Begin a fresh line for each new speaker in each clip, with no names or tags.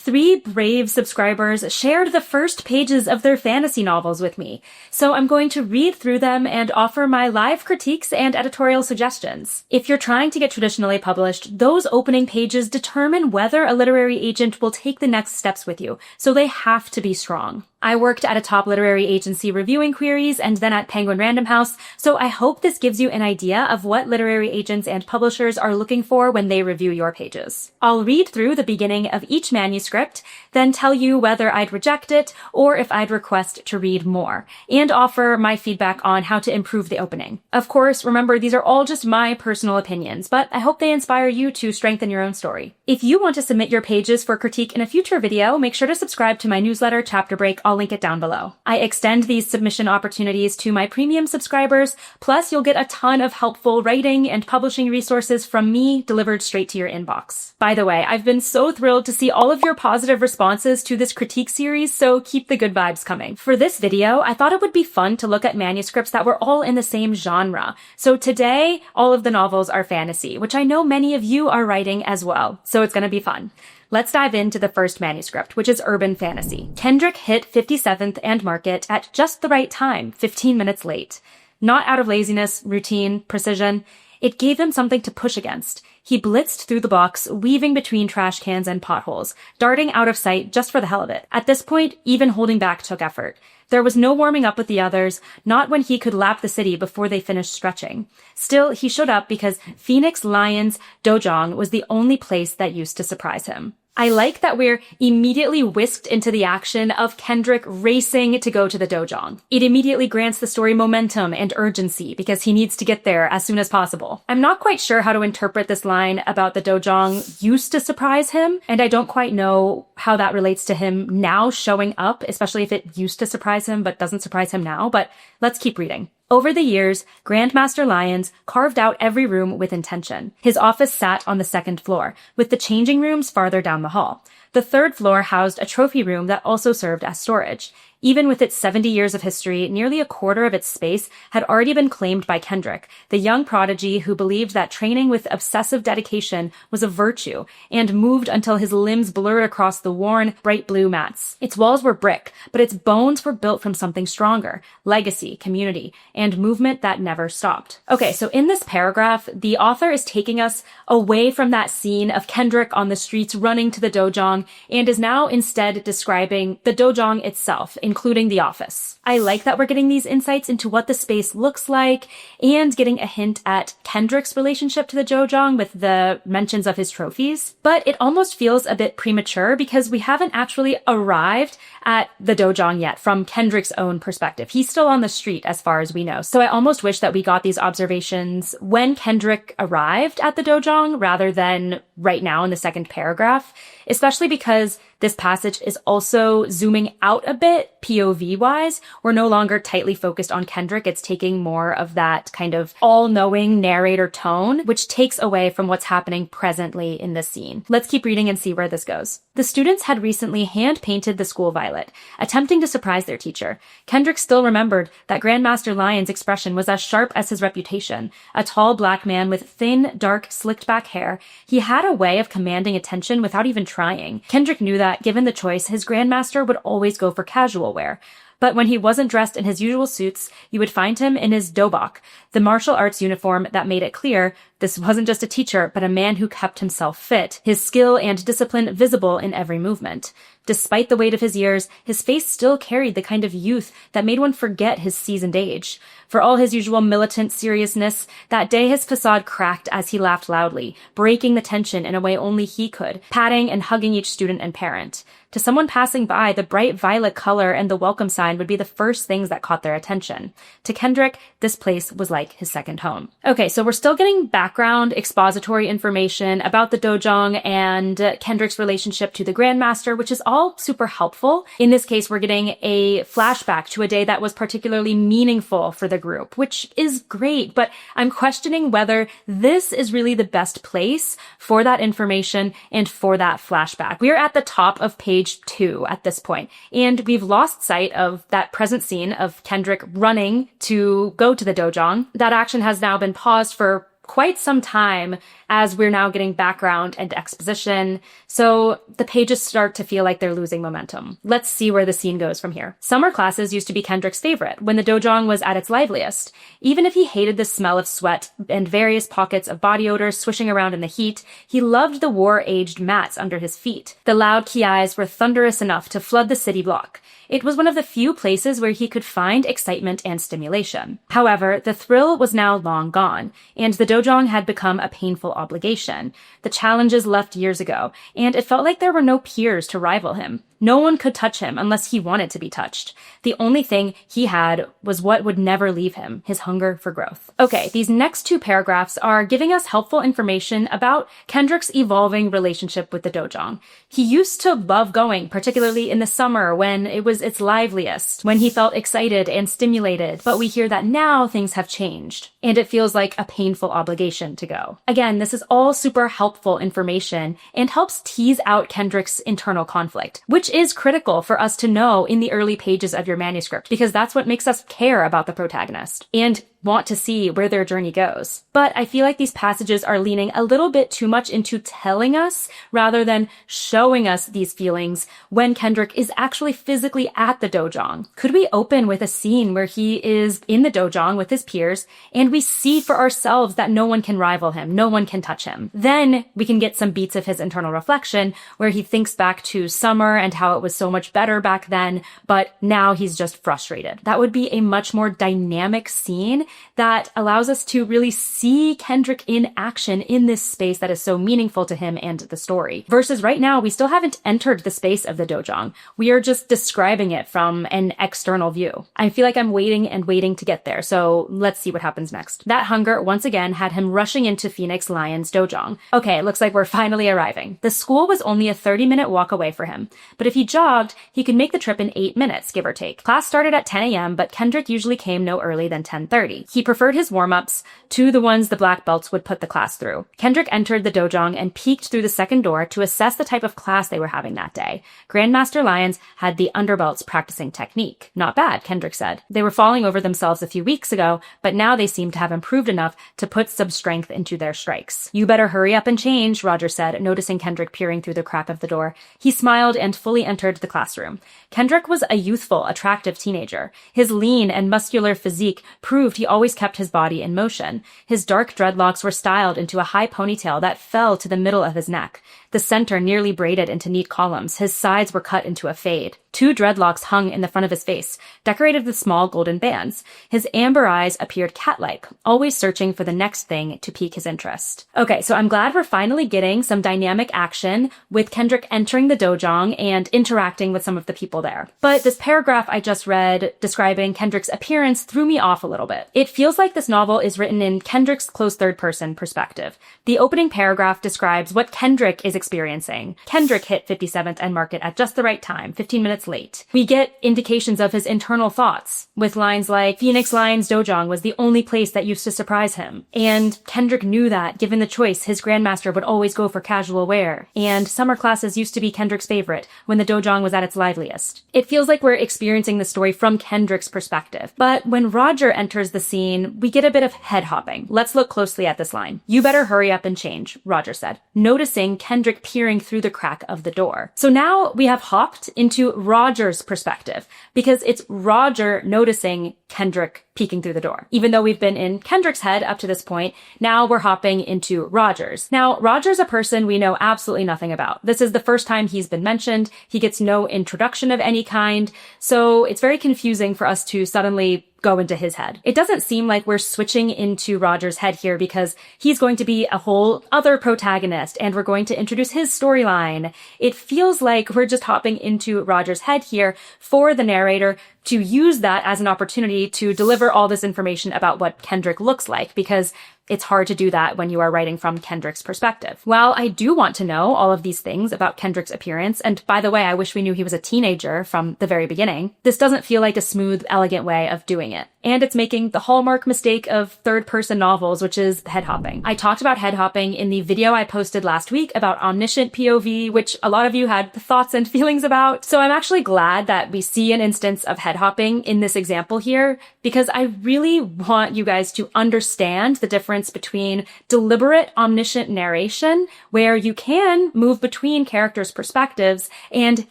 3 brave subscribers shared the first pages of their fantasy novels with me, so I'm going to read through them and offer my live critiques and editorial suggestions. If you're trying to get traditionally published, those opening pages determine whether a literary agent will take the next steps with you, so they have to be strong. I worked at a top literary agency reviewing queries and then at Penguin Random House, so I hope this gives you an idea of what literary agents and publishers are looking for when they review your pages. I'll read through the beginning of each manuscript, then tell you whether I'd reject it or if I'd request to read more, and offer my feedback on how to improve the opening. Of course, remember, these are all just my personal opinions, but I hope they inspire you to strengthen your own story. If you want to submit your pages for critique in a future video, make sure to subscribe to my newsletter, Chapter Break. I'll link it down below. I extend these submission opportunities to my premium subscribers, plus you'll get a ton of helpful writing and publishing resources from me delivered straight to your inbox. By the way, I've been so thrilled to see all of your positive responses to this critique series, so keep the good vibes coming. For this video, I thought it would be fun to look at manuscripts that were all in the same genre. So today, all of the novels are fantasy, which I know many of you are writing as well, so it's gonna be fun. Let's dive into the first manuscript, which is urban fantasy. Kendrick hit 57th and Market at just the right time, 15 minutes late. Not out of laziness, routine, precision. It gave him something to push against. He blitzed through the blocks, weaving between trash cans and potholes, darting out of sight just for the hell of it. At this point, even holding back took effort. There was no warming up with the others, not when he could lap the city before they finished stretching. Still, he showed up because Phoenix Lion's Dojang was the only place that used to surprise him. I like that we're immediately whisked into the action of Kendrick racing to go to the Dojang. It immediately grants the story momentum and urgency because he needs to get there as soon as possible. I'm not quite sure how to interpret this line about the Dojang used to surprise him, and I don't quite know how that relates to him now showing up, especially if it used to surprise him but doesn't surprise him now, but let's keep reading. Over the years, Grandmaster Lyons carved out every room with intention. His office sat on the 2nd floor, with the changing rooms farther down the hall. The 3rd floor housed a trophy room that also served as storage. Even with its 70 years of history, nearly a quarter of its space had already been claimed by Kendrick, the young prodigy who believed that training with obsessive dedication was a virtue, and moved until his limbs blurred across the worn, bright blue mats. Its walls were brick, but its bones were built from something stronger: legacy, community, and movement that never stopped. Okay, so in this paragraph, the author is taking us away from that scene of Kendrick on the streets running to the Dojang, and is now instead describing the Dojang itself, including the office. I like that we're getting these insights into what the space looks like and getting a hint at Kendrick's relationship to the Dojang with the mentions of his trophies. But it almost feels a bit premature because we haven't actually arrived at the Dojang yet from Kendrick's own perspective. He's still on the street as far as we know. So I almost wish that we got these observations when Kendrick arrived at the Dojang rather than right now in the 2nd paragraph, especially because this passage is also zooming out a bit POV-wise. We're no longer tightly focused on Kendrick. It's taking more of that kind of all-knowing narrator tone, which takes away from what's happening presently in the scene. Let's keep reading and see where this goes. The students had recently hand-painted the school violet, attempting to surprise their teacher. Kendrick still remembered that Grandmaster Lyon's expression was as sharp as his reputation. A tall black man with thin, dark, slicked-back hair, he had a way of commanding attention without even trying. Kendrick knew that, given the choice, his Grandmaster would always go for casual wear. But when he wasn't dressed in his usual suits, you would find him in his dobok, the martial arts uniform that made it clear this wasn't just a teacher, but a man who kept himself fit, his skill and discipline visible in every movement. Despite the weight of his years, his face still carried the kind of youth that made one forget his seasoned age. For all his usual militant seriousness, that day his facade cracked as he laughed loudly, breaking the tension in a way only he could, patting and hugging each student and parent. To someone passing by, the bright violet color and the welcome sign would be the first things that caught their attention. To Kendrick, this place was like his second home. Okay, so we're still getting background, expository information about the Dojang and Kendrick's relationship to the Grandmaster, which is all super helpful. In this case, we're getting a flashback to a day that was particularly meaningful for the group, which is great, but I'm questioning whether this is really the best place for that information and for that flashback. We're at the top of page 2 at this point, and we've lost sight of that present scene of Kendrick running to go to the Dojang. That action has now been paused for quite some time as we're now getting background and exposition, so the pages start to feel like they're losing momentum. Let's see where the scene goes from here. Summer classes used to be Kendrick's favorite when the dojang was at its liveliest. Even if he hated the smell of sweat and various pockets of body odor swishing around in the heat, he loved the war-aged mats under his feet. The loud kiais were thunderous enough to flood the city block. It was one of the few places where he could find excitement and stimulation. However, the thrill was now long gone, and the dojang had become a painful obligation. The challenges left years ago, and it felt like there were no peers to rival him. No one could touch him unless he wanted to be touched. The only thing he had was what would never leave him, his hunger for growth. Okay, these next two paragraphs are giving us helpful information about Kendrick's evolving relationship with the dojang. He used to love going, particularly in the summer when it was its liveliest, when he felt excited and stimulated, but we hear that now things have changed, and it feels like a painful obligation to go. Again, this is all super helpful information and helps tease out Kendrick's internal conflict, which is critical for us to know in the early pages of your manuscript, because that's what makes us care about the protagonist and want to see where their journey goes. But I feel like these passages are leaning a little bit too much into telling us rather than showing us these feelings when Kendrick is actually physically at the dojang. Could we open with a scene where he is in the dojang with his peers and we see for ourselves that no one can rival him, no one can touch him? Then we can get some beats of his internal reflection where he thinks back to summer and how it was so much better back then, but now he's just frustrated. That would be a much more dynamic scene that allows us to really see Kendrick in action in this space that is so meaningful to him and the story. Versus right now, we still haven't entered the space of the dojang. We are just describing it from an external view. I feel like I'm waiting and waiting to get there, so let's see what happens next. That hunger once again had him rushing into Phoenix Lion's dojang. Okay, looks like we're finally arriving. The school was only a 30-minute walk away for him, but if he jogged, he could make the trip in 8 minutes, give or take. Class started at 10 a.m., but Kendrick usually came no early than 10:30. He preferred his warm-ups to the ones the black belts would put the class through. Kendrick entered the dojang and peeked through the second door to assess the type of class they were having that day. Grandmaster Lions had the underbelts practicing technique. Not bad, Kendrick said. They were falling over themselves a few weeks ago, but now they seemed to have improved enough to put some strength into their strikes. You better hurry up and change, Roger said, noticing Kendrick peering through the crack of the door. He smiled and fully entered the classroom. Kendrick was a youthful, attractive teenager. His lean and muscular physique proved he always kept his body in motion. His dark dreadlocks were styled into a high ponytail that fell to the middle of his neck. The center nearly braided into neat columns. His sides were cut into a fade. 2 dreadlocks hung in the front of his face, decorated with small golden bands. His amber eyes appeared cat-like, always searching for the next thing to pique his interest. Okay, so I'm glad we're finally getting some dynamic action with Kendrick entering the dojang and interacting with some of the people there. But this paragraph I just read describing Kendrick's appearance threw me off a little bit. It feels like this novel is written in Kendrick's close third-person perspective. The opening paragraph describes what Kendrick is experiencing. Kendrick hit 57th and Market at just the right time, 15 minutes late. We get indications of his internal thoughts, with lines like, Phoenix Lion's dojang was the only place that used to surprise him. And Kendrick knew that, given the choice, his grandmaster would always go for casual wear. And summer classes used to be Kendrick's favorite, when the dojang was at its liveliest. It feels like we're experiencing the story from Kendrick's perspective. But when Roger enters the scene, we get a bit of head hopping. Let's look closely at this line. You better hurry up and change, Roger said, noticing Kendrick peering through the crack of the door. So now we have hopped into Roger's perspective, because it's Roger noticing Kendrick peeking through the door. Even though we've been in Kendrick's head up to this point, now we're hopping into Roger's. Now, Roger's a person we know absolutely nothing about. This is the first time he's been mentioned. He gets no introduction of any kind, so it's very confusing for us to suddenly go into his head. It doesn't seem like we're switching into Roger's head here because he's going to be a whole other protagonist and we're going to introduce his storyline. It feels like we're just hopping into Roger's head here for the narrator to use that as an opportunity to deliver all this information about what Kendrick looks like, because it's hard to do that when you are writing from Kendrick's perspective. While I do want to know all of these things about Kendrick's appearance, and by the way, I wish we knew he was a teenager from the very beginning, this doesn't feel like a smooth, elegant way of doing it. And it's making the hallmark mistake of third-person novels, which is head hopping. I talked about head hopping in the video I posted last week about Omniscient POV, which a lot of you had thoughts and feelings about. So I'm actually glad that we see an instance of head hopping in this example here, because I really want you guys to understand the difference difference between deliberate omniscient narration, where you can move between characters' perspectives, and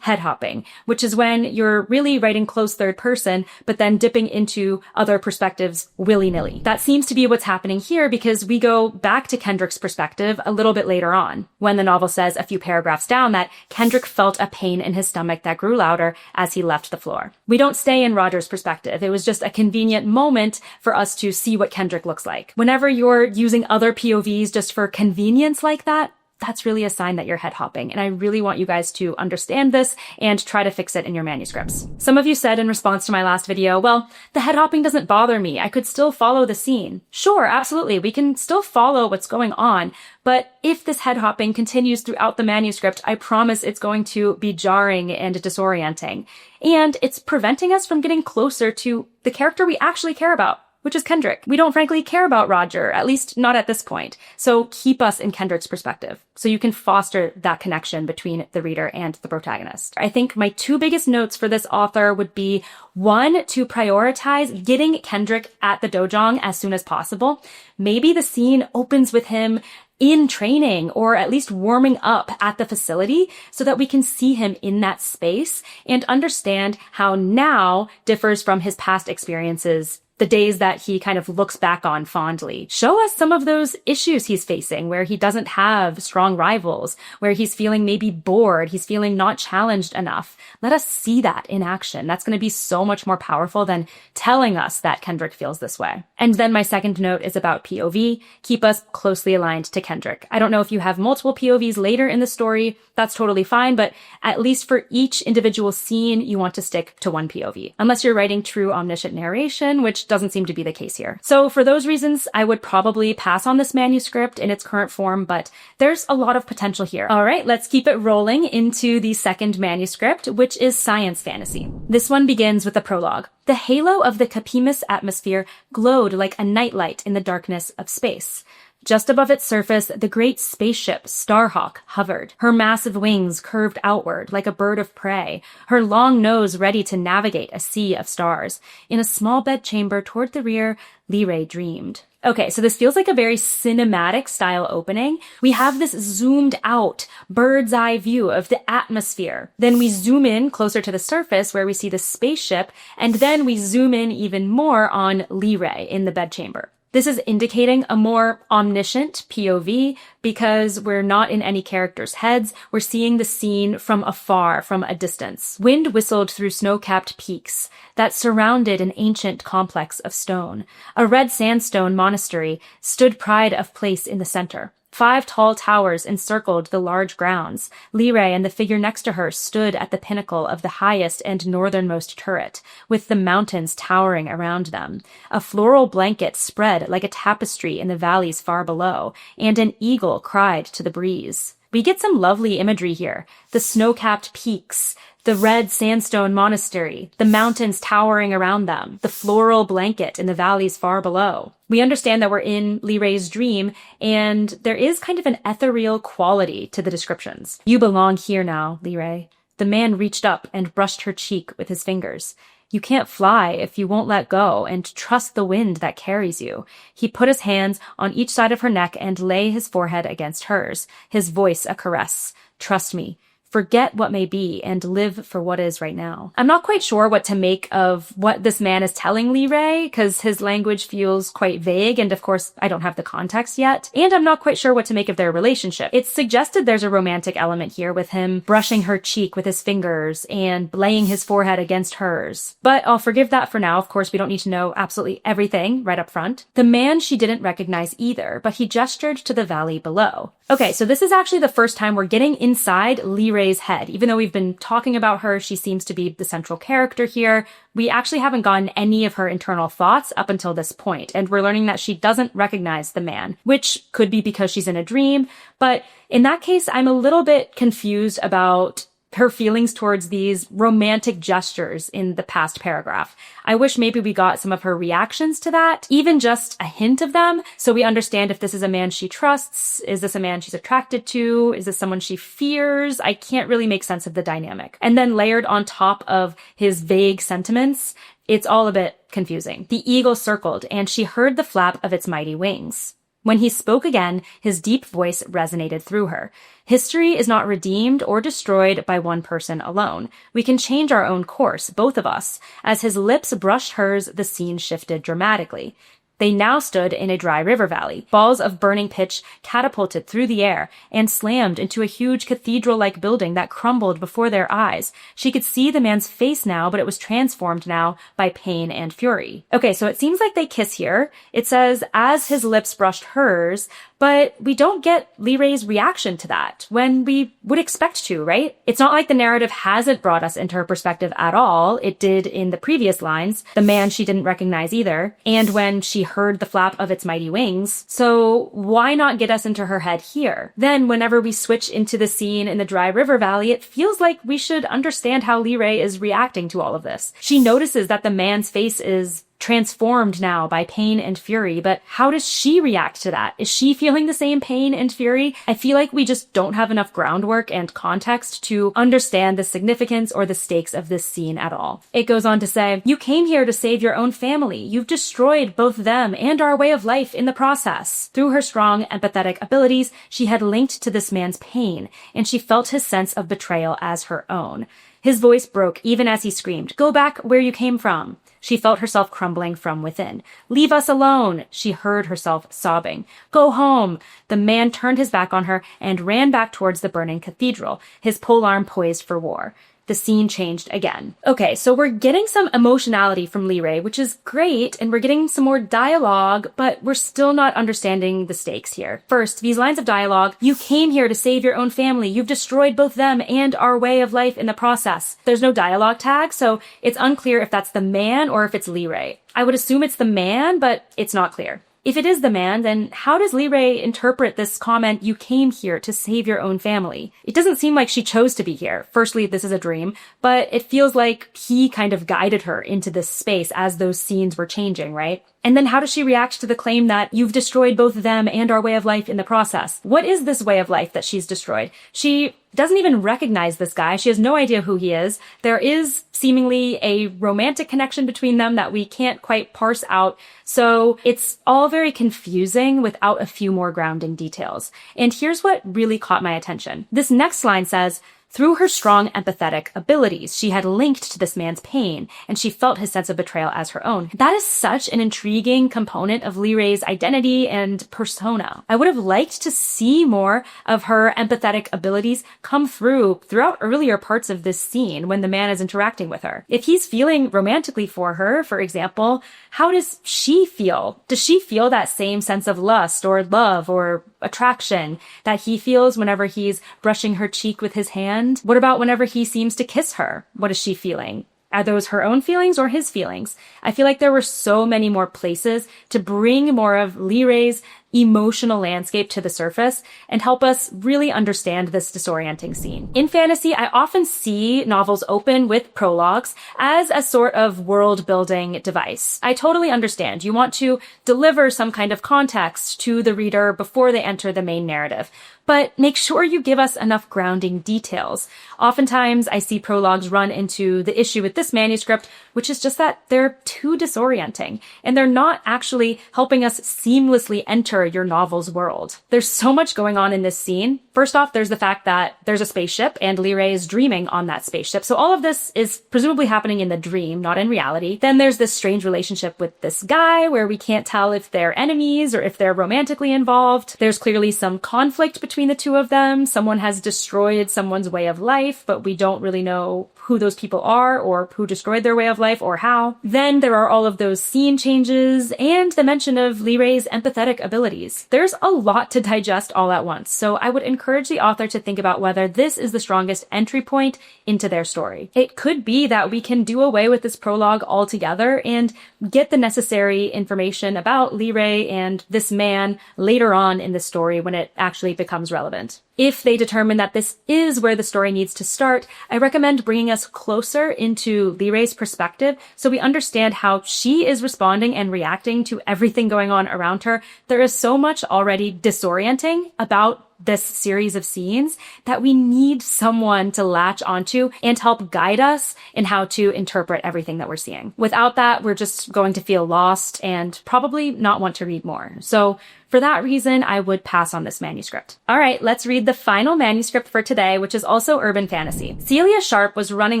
head hopping, which is when you're really writing close third person, but then dipping into other perspectives willy-nilly. That seems to be what's happening here because we go back to Kendrick's perspective a little bit later on, when the novel says a few paragraphs down that Kendrick felt a pain in his stomach that grew louder as he left the floor. We don't stay in Roger's perspective. It was just a convenient moment for us to see what Kendrick looks like. Whenever you're using other POVs just for convenience like that, that's really a sign that you're head hopping. And I really want you guys to understand this and try to fix it in your manuscripts. Some of you said in response to my last video, well, the head hopping doesn't bother me. I could still follow the scene. Sure, absolutely. We can still follow what's going on. But if this head hopping continues throughout the manuscript, I promise it's going to be jarring and disorienting. And it's preventing us from getting closer to the character we actually care about, which is Kendrick. We don't frankly care about Roger, at least not at this point. So keep us in Kendrick's perspective so you can foster that connection between the reader and the protagonist. I think my two biggest notes for this author would be, one, to prioritize getting Kendrick at the dojang as soon as possible. Maybe the scene opens with him in training or at least warming up at the facility so that we can see him in that space and understand how now differs from his past experiences, the days that he kind of looks back on fondly. Show us some of those issues he's facing where he doesn't have strong rivals, where he's feeling maybe bored, he's feeling not challenged enough. Let us see that in action. That's going to be so much more powerful than telling us that Kendrick feels this way. And then my second note is about POV. Keep us closely aligned to Kendrick. I don't know if you have multiple POVs later in the story, that's totally fine, but at least for each individual scene, you want to stick to one POV. Unless you're writing true omniscient narration, which doesn't seem to be the case here. So for those reasons, I would probably pass on this manuscript in its current form, but there's a lot of potential here. All right, let's keep it rolling into the second manuscript, which is science fantasy. This one begins with a prologue. The halo of the Capimus atmosphere glowed like a nightlight in the darkness of space. Just above its surface, the great spaceship Starhawk hovered, her massive wings curved outward like a bird of prey, her long nose ready to navigate a sea of stars. In a small bedchamber toward the rear, Lyrae dreamed. Okay, so this feels like a very cinematic style opening. We have this zoomed out bird's eye view of the atmosphere. Then we zoom in closer to the surface where we see the spaceship, and then we zoom in even more on Lyrae in the bedchamber. This is indicating a more omniscient POV because we're not in any characters' heads. We're seeing the scene from afar, from a distance. Wind whistled through snow-capped peaks that surrounded an ancient complex of stone. A red sandstone monastery stood pride of place in the center. 5 tall towers encircled the large grounds. Lyrae and the figure next to her stood at the pinnacle of the highest and northernmost turret, with the mountains towering around them. A floral blanket spread like a tapestry in the valleys far below, and an eagle cried to the breeze. We get some lovely imagery here. The snow-capped peaks, the red sandstone monastery, the mountains towering around them, the floral blanket in the valleys far below. We understand that we're in Lyrae's dream, and there is kind of an ethereal quality to the descriptions. You belong here now, Lyrae. The man reached up and brushed her cheek with his fingers. You can't fly if you won't let go and trust the wind that carries you. He put his hands on each side of her neck and lay his forehead against hers, his voice a caress. Trust me. Forget what may be and live for what is right now. I'm not quite sure what to make of what this man is telling Lyrae because his language feels quite vague, and of course I don't have the context yet. And I'm not quite sure what to make of their relationship. It's suggested there's a romantic element here with him brushing her cheek with his fingers and laying his forehead against hers. But I'll forgive that for now. Of course, we don't need to know absolutely everything right up front. The man she didn't recognize either, but he gestured to the valley below. Okay, so this is actually the first time we're getting inside Lyrae's head. Even though we've been talking about her, she seems to be the central character here. We actually haven't gotten any of her internal thoughts up until this point, and we're learning that she doesn't recognize the man, which could be because she's in a dream, but in that case, I'm a little bit confused about her feelings towards these romantic gestures in the past paragraph. I wish maybe we got some of her reactions to that, even just a hint of them, so we understand if this is a man she trusts, is this a man she's attracted to, is this someone she fears? I can't really make sense of the dynamic. And then layered on top of his vague sentiments, it's all a bit confusing. The eagle circled, and she heard the flap of its mighty wings. When he spoke again, his deep voice resonated through her. History is not redeemed or destroyed by one person alone. We can change our own course, both of us. As his lips brushed hers, the scene shifted dramatically. They now stood in a dry river valley. Balls of burning pitch catapulted through the air and slammed into a huge cathedral-like building that crumbled before their eyes. She could see the man's face now, but it was transformed now by pain and fury. Okay, so it seems like they kiss here. It says, as his lips brushed hers, but we don't get Lee Ray's reaction to that when we would expect to, right? It's not like the narrative hasn't brought us into her perspective at all. It did in the previous lines, the man she didn't recognize either, and when she heard the flap of its mighty wings. So why not get us into her head here? Then whenever we switch into the scene in the dry river valley, it feels like we should understand how Lee Ray is reacting to all of this. She notices that the man's face is transformed now by pain and fury, but how does she react to that? Is she feeling the same pain and fury? I feel like we just don't have enough groundwork and context to understand the significance or the stakes of this scene at all. It goes on to say, you came here to save your own family. You've destroyed both them and our way of life in the process. Through her strong, empathetic abilities, she had linked to this man's pain, and she felt his sense of betrayal as her own. His voice broke even as he screamed, "Go back where you came from." She felt herself crumbling from within. "Leave us alone," she heard herself sobbing. "Go home." The man turned his back on her and ran back towards the burning cathedral, his polearm poised for war. The scene changed again. Okay, so we're getting some emotionality from Lee Ray, which is great, and we're getting some more dialogue, but we're still not understanding the stakes here. First, these lines of dialogue, you came here to save your own family. You've destroyed both them and our way of life in the process. There's no dialogue tag, so it's unclear if that's the man or if it's Lee Ray. I would assume it's the man, but it's not clear. If it is the man, then how does Lee Ray interpret this comment, you came here to save your own family? It doesn't seem like she chose to be here. Firstly, this is a dream, but it feels like he kind of guided her into this space as those scenes were changing, right? And then how does she react to the claim that you've destroyed both them and our way of life in the process? What is this way of life that she's destroyed? She doesn't even recognize this guy. She has no idea who he is. There is seemingly a romantic connection between them that we can't quite parse out. So it's all very confusing without a few more grounding details. And here's what really caught my attention. This next line says, through her strong empathetic abilities, she had linked to this man's pain, and she felt his sense of betrayal as her own. That is such an intriguing component of Lee Ray's identity and persona. I would have liked to see more of her empathetic abilities come throughout earlier parts of this scene when the man is interacting with her. If he's feeling romantically for her, for example, how does she feel? Does she feel that same sense of lust or love or attraction that he feels whenever he's brushing her cheek with his hand? What about whenever he seems to kiss her? What is she feeling? Are those her own feelings or his feelings? I feel like there were so many more places to bring more of Lee Ray's emotional landscape to the surface and help us really understand this disorienting scene. In fantasy, I often see novels open with prologues as a sort of world-building device. I totally understand. You want to deliver some kind of context to the reader before they enter the main narrative. But make sure you give us enough grounding details. Oftentimes, I see prologues run into the issue with this manuscript, which is just that they're too disorienting, and they're not actually helping us seamlessly enter your novel's world. There's so much going on in this scene. First off, there's the fact that there's a spaceship, and Lee Ray is dreaming on that spaceship, so all of this is presumably happening in the dream, not in reality. Then there's this strange relationship with this guy, where we can't tell if they're enemies or if they're romantically involved. There's clearly some conflict between the two of them. Someone has destroyed someone's way of life, but we don't really know who those people are or who destroyed their way of life or how. Then there are all of those scene changes and the mention of Lee Ray's empathetic abilities. There's a lot to digest all at once, so I would encourage the author to think about whether this is the strongest entry point into their story. It could be that we can do away with this prologue altogether and get the necessary information about Lee Ray and this man later on in the story when it actually becomes relevant. If they determine that this is where the story needs to start, I recommend bringing us closer into Liray's perspective so we understand how she is responding and reacting to everything going on around her. There is so much already disorienting about this series of scenes that we need someone to latch onto and help guide us in how to interpret everything that we're seeing. Without that, we're just going to feel lost and probably not want to read more. So for that reason, I would pass on this manuscript. All right, let's read the final manuscript for today, which is also urban fantasy. Celia Sharp was running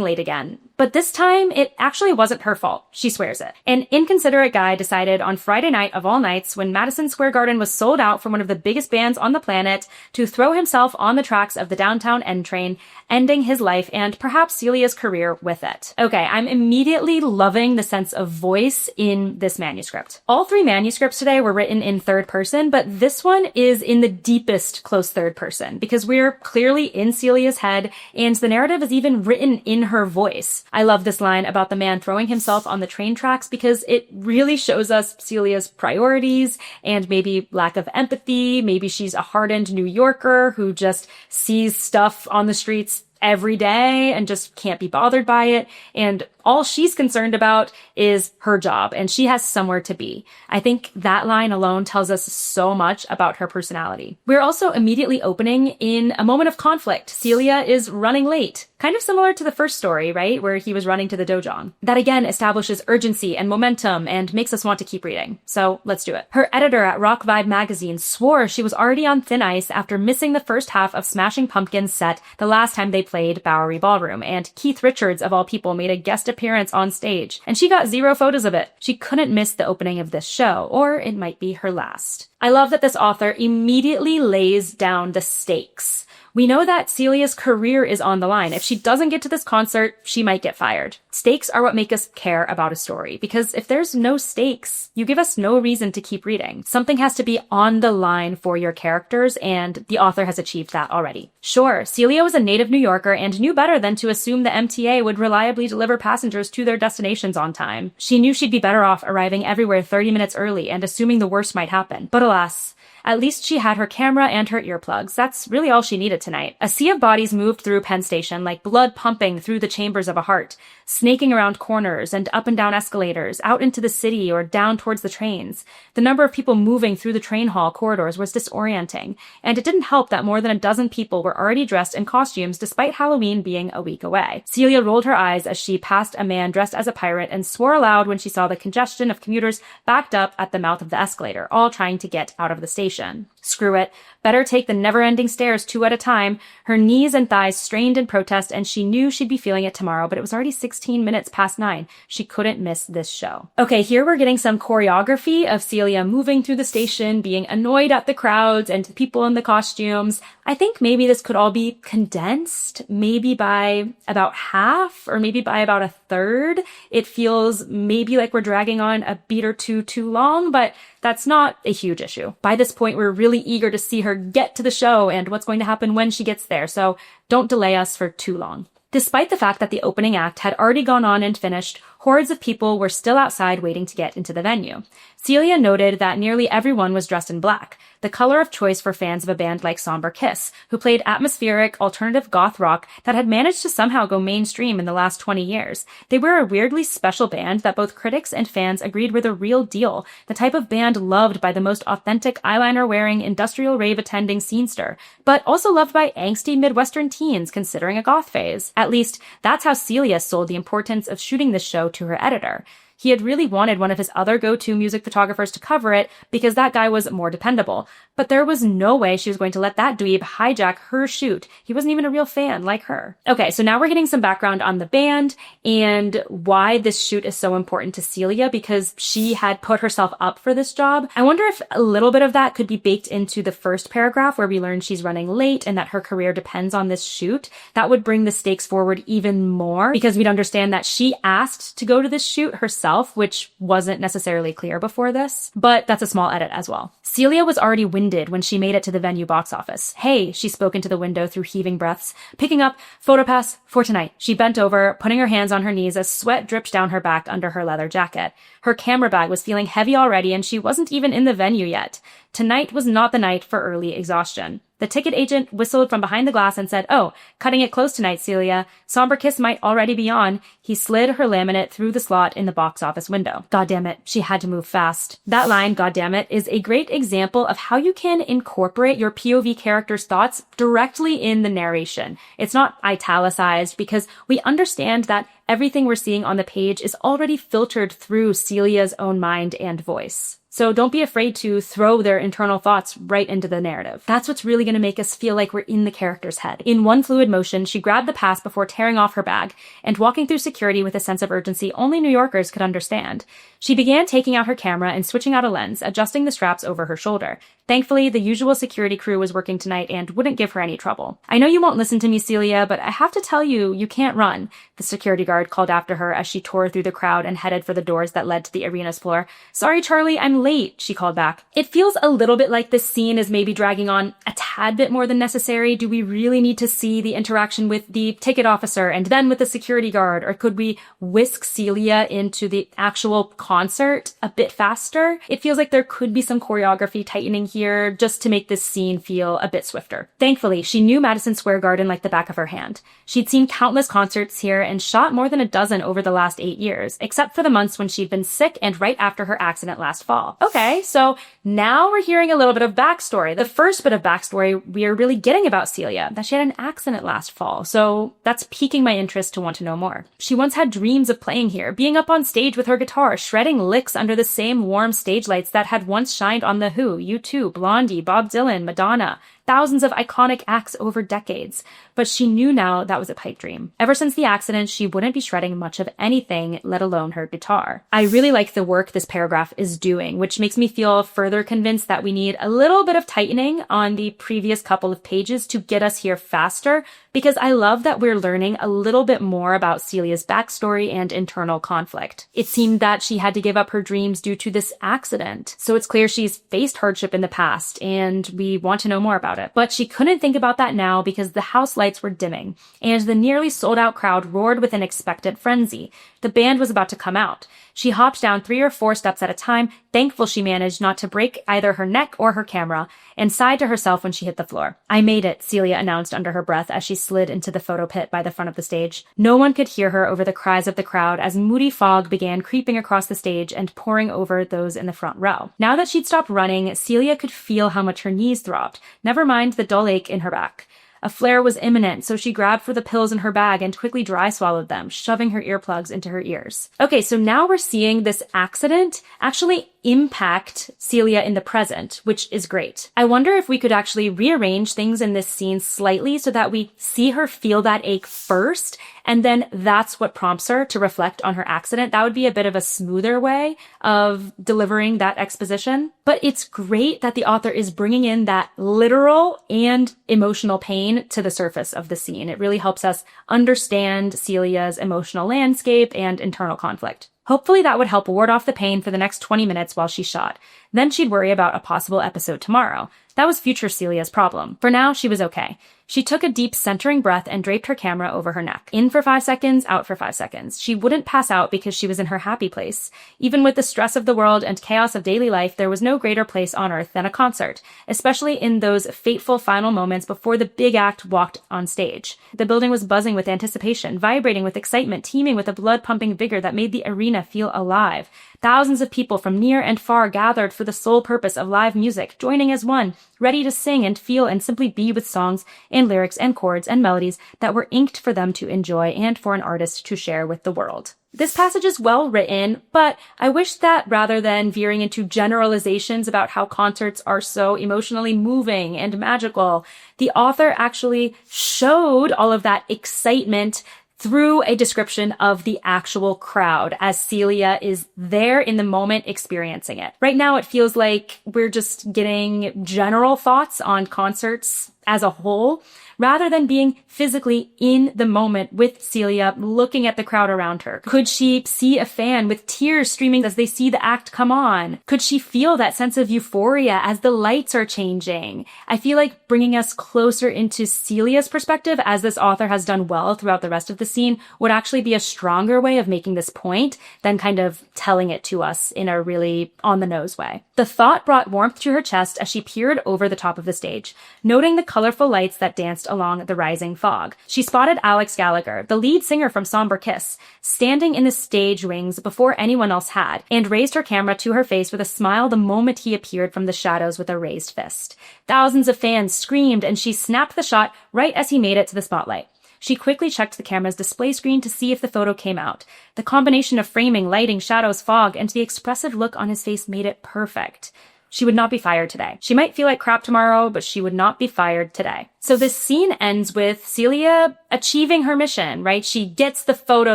late again, but this time it actually wasn't her fault. She swears it. An inconsiderate guy decided on Friday night of all nights, when Madison Square Garden was sold out from one of the biggest bands on the planet, to throw himself on the tracks of the downtown N train, ending his life and perhaps Celia's career with it. Okay, I'm immediately loving the sense of voice in this manuscript. All three manuscripts today were written in third person, but this one is in the deepest close third person because we're clearly in Celia's head and the narrative is even written in her voice. I love this line about the man throwing himself on the train tracks because it really shows us Celia's priorities and maybe lack of empathy. Maybe she's a hardened New Yorker who just sees stuff on the streets every day and just can't be bothered by it. And all she's concerned about is her job, and she has somewhere to be. I think that line alone tells us so much about her personality. We're also immediately opening in a moment of conflict. Celia is running late, kind of similar to the first story, right? Where he was running to the dojang. That again establishes urgency and momentum and makes us want to keep reading. So let's do it. Her editor at Rock Vibe magazine swore she was already on thin ice after missing the first half of Smashing Pumpkins' set the last time they played Bowery Ballroom, and Keith Richards, of all people, made a guest appearance on stage, and she got 0 photos of it. She couldn't miss the opening of this show, or it might be her last. I love that this author immediately lays down the stakes. We know that Celia's career is on the line. If she doesn't get to this concert, she might get fired. Stakes are what make us care about a story, because if there's no stakes, you give us no reason to keep reading. Something has to be on the line for your characters, and the author has achieved that already. Sure, Celia was a native New Yorker and knew better than to assume the MTA would reliably deliver passengers to their destinations on time. She knew she'd be better off arriving everywhere 30 minutes early and assuming the worst might happen. But alas, at least she had her camera and her earplugs. That's really all she needed tonight. A sea of bodies moved through Penn Station like blood pumping through the chambers of a heart, snaking around corners and up and down escalators, out into the city or down towards the trains. The number of people moving through the train hall corridors was disorienting, and it didn't help that more than a dozen people were already dressed in costumes despite Halloween being a week away. Celia rolled her eyes as she passed a man dressed as a pirate and swore aloud when she saw the congestion of commuters backed up at the mouth of the escalator, all trying to get out of the station. Screw it. Better take the never-ending stairs 2 at a time. Her knees and thighs strained in protest, and she knew she'd be feeling it tomorrow, but it was already 16 minutes past 9. She couldn't miss this show. Okay, here we're getting some choreography of Celia moving through the station, being annoyed at the crowds and the people in the costumes. I think maybe this could all be condensed, maybe by about half, or maybe by about a third. It feels maybe like we're dragging on a beat or two too long, but that's not a huge issue. By this point, we're really eager to see her get to the show and what's going to happen when she gets there, so don't delay us for too long. Despite the fact that the opening act had already gone on and finished, hordes of people were still outside waiting to get into the venue. Celia noted that nearly everyone was dressed in black, the color of choice for fans of a band like Somber Kiss, who played atmospheric, alternative goth rock that had managed to somehow go mainstream in the last 20 years. They were a weirdly special band that both critics and fans agreed were the real deal, the type of band loved by the most authentic eyeliner-wearing, industrial rave-attending scenester, but also loved by angsty Midwestern teens considering a goth phase. At least, that's how Celia sold the importance of shooting this show to her editor. He had really wanted one of his other go-to music photographers to cover it because that guy was more dependable. But there was no way she was going to let that dweeb hijack her shoot. He wasn't even a real fan like her. Okay, so now we're getting some background on the band and why this shoot is so important to Celia, because she had put herself up for this job. I wonder if a little bit of that could be baked into the first paragraph where we learn she's running late and that her career depends on this shoot. That would bring the stakes forward even more because we'd understand that she asked to go to this shoot herself, which wasn't necessarily clear before this, but that's a small edit as well. Celia was already winded when she made it to the venue box office. Hey, she spoke into the window through heaving breaths, picking up photopass for tonight. She bent over, putting her hands on her knees as sweat dripped down her back under her leather jacket. Her camera bag was feeling heavy already and she wasn't even in the venue yet. Tonight was not the night for early exhaustion. The ticket agent whistled from behind the glass and said, "Oh, cutting it close tonight, Celia. Somber kiss might already be on." He slid her laminate through the slot in the box office window. God damn it, she had to move fast. That line, "God damn it," is a great example of how you can incorporate your POV character's thoughts directly in the narration. It's not italicized because we understand that everything we're seeing on the page is already filtered through Celia's own mind and voice. So don't be afraid to throw their internal thoughts right into the narrative. That's what's really going to make us feel like we're in the character's head. In one fluid motion, she grabbed the pass before tearing off her bag and walking through security with a sense of urgency only New Yorkers could understand. She began taking out her camera and switching out a lens, adjusting the straps over her shoulder. Thankfully, the usual security crew was working tonight and wouldn't give her any trouble. "I know you won't listen to me, Celia, but I have to tell you, you can't run," the security guard called after her as she tore through the crowd and headed for the doors that led to the arena's floor. "Sorry, Charlie, I'm late," she called back. It feels a little bit like this scene is maybe dragging on a tad bit more than necessary. Do we really need to see the interaction with the ticket officer and then with the security guard? Or could we whisk Celia into the actual concert a bit faster? It feels like there could be some choreography tightening here just to make this scene feel a bit swifter. Thankfully, she knew Madison Square Garden like the back of her hand. She'd seen countless concerts here and shot more than a dozen over the last 8 years, except for the months when she'd been sick and right after her accident last fall. Okay, so now we're hearing a little bit of backstory. The first bit of backstory we're really getting about Celia, that she had an accident last fall, so that's piquing my interest to want to know more. She once had dreams of playing here, being up on stage with her guitar, shredding licks under the same warm stage lights that had once shined on The Who, U2, Blondie, Bob Dylan, Madonna, thousands of iconic acts over decades. But she knew now that was a pipe dream. Ever since the accident, she wouldn't be shredding much of anything, let alone her guitar. I really like the work this paragraph is doing, which makes me feel further convinced that we need a little bit of tightening on the previous couple of pages to get us here faster, because I love that we're learning a little bit more about Celia's backstory and internal conflict. It seemed that she had to give up her dreams due to this accident, so it's clear she's faced hardship in the past, and we want to know more about it. But she couldn't think about that now because the house lights were dimming, and the nearly sold-out crowd roared with an expectant frenzy. The band was about to come out. She hopped down 3 or 4 steps at a time, thankful she managed not to break either her neck or her camera, and sighed to herself when she hit the floor. "I made it," Celia announced under her breath as she slid into the photo pit by the front of the stage. No one could hear her over the cries of the crowd as moody fog began creeping across the stage and pouring over those in the front row. Now that she'd stopped running, Celia could feel how much her knees throbbed, never mind the dull ache in her back. A flare was imminent, so she grabbed for the pills in her bag and quickly dry swallowed them, shoving her earplugs into her ears. Okay, so now we're seeing this accident actually impact Celia in the present, which is great. I wonder if we could actually rearrange things in this scene slightly so that we see her feel that ache first, and then that's what prompts her to reflect on her accident. That would be a bit of a smoother way of delivering that exposition. But it's great that the author is bringing in that literal and emotional pain to the surface of the scene. It really helps us understand Celia's emotional landscape and internal conflict. Hopefully that would help ward off the pain for the next 20 minutes while she shot. Then she'd worry about a possible episode tomorrow. That was future Celia's problem. For now, she was okay. She took a deep centering breath and draped her camera over her neck. In for 5 seconds, out for 5 seconds. She wouldn't pass out because she was in her happy place. Even with the stress of the world and chaos of daily life, there was no greater place on earth than a concert, especially in those fateful final moments before the big act walked on stage. The building was buzzing with anticipation, vibrating with excitement, teeming with a blood-pumping vigor that made the arena feel alive. Thousands of people from near and far gathered for the sole purpose of live music, joining as one, ready to sing and feel and simply be with songs and lyrics and chords and melodies that were inked for them to enjoy and for an artist to share with the world. This passage is well written, but I wish that rather than veering into generalizations about how concerts are so emotionally moving and magical, the author actually showed all of that excitement through a description of the actual crowd as Celia is there in the moment experiencing it. Right now, it feels like we're just getting general thoughts on concerts as a whole, rather than being physically in the moment with Celia, looking at the crowd around her. Could she see a fan with tears streaming as they see the act come on? Could she feel that sense of euphoria as the lights are changing? I feel like bringing us closer into Celia's perspective, as this author has done well throughout the rest of the scene would actually be a stronger way of making this point than kind of telling it to us in a really on-the-nose way. The thought brought warmth to her chest as she peered over the top of the stage, noting the colorful lights that danced along the rising fog. She spotted Alex Gallagher, the lead singer from Somber Kiss, standing in the stage wings before anyone else had, and raised her camera to her face with a smile the moment he appeared from the shadows with a raised fist. Thousands of fans screamed, and she snapped the shot right as he made it to the spotlight. She quickly checked the camera's display screen to see if the photo came out. The combination of framing, lighting, shadows, fog, and the expressive look on his face made it perfect. She would not be fired today. She might feel like crap tomorrow, but she would not be fired today. So this scene ends with Celia achieving her mission, right? She gets the photo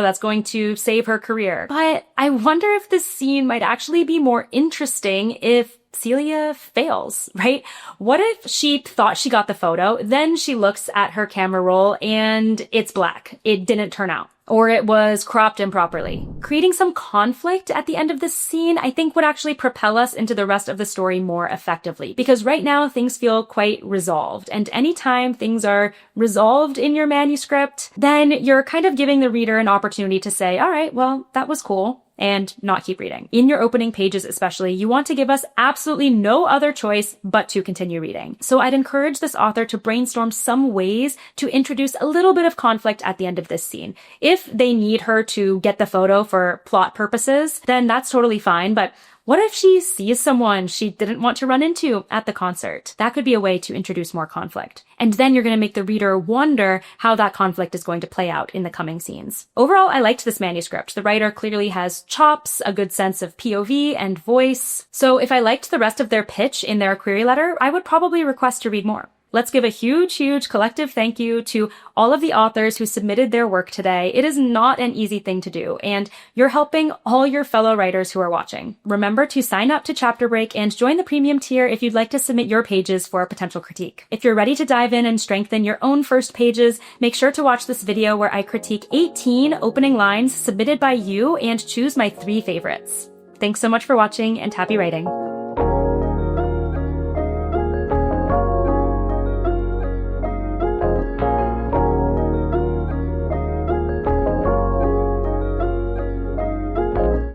that's going to save her career. But I wonder if this scene might actually be more interesting if Celia fails, right? What if she thought she got the photo, then she looks at her camera roll and it's black. It didn't turn out. Or it was cropped improperly. Creating some conflict at the end of this scene, I think would actually propel us into the rest of the story more effectively. Because right now, things feel quite resolved. And anytime things are resolved in your manuscript, then you're kind of giving the reader an opportunity to say, all right, well, that was cool, and not keep reading. In your opening pages especially, you want to give us absolutely no other choice but to continue reading. So I'd encourage this author to brainstorm some ways to introduce a little bit of conflict at the end of this scene. If they need her to get the photo for plot purposes, then that's totally fine, but what if she sees someone she didn't want to run into at the concert? That could be a way to introduce more conflict. And then you're going to make the reader wonder how that conflict is going to play out in the coming scenes. Overall, I liked this manuscript. The writer clearly has chops, a good sense of POV and voice. So if I liked the rest of their pitch in their query letter, I would probably request to read more. Let's give a huge collective thank you to all of the authors who submitted their work today. It is not an easy thing to do, and you're helping all your fellow writers who are watching. Remember to sign up to Chapter Break and join the premium tier if you'd like to submit your pages for a potential critique. If you're ready to dive in and strengthen your own first pages, make sure to watch this video where I critique 18 opening lines submitted by you and choose my 3 favorites. Thanks so much for watching, and happy writing.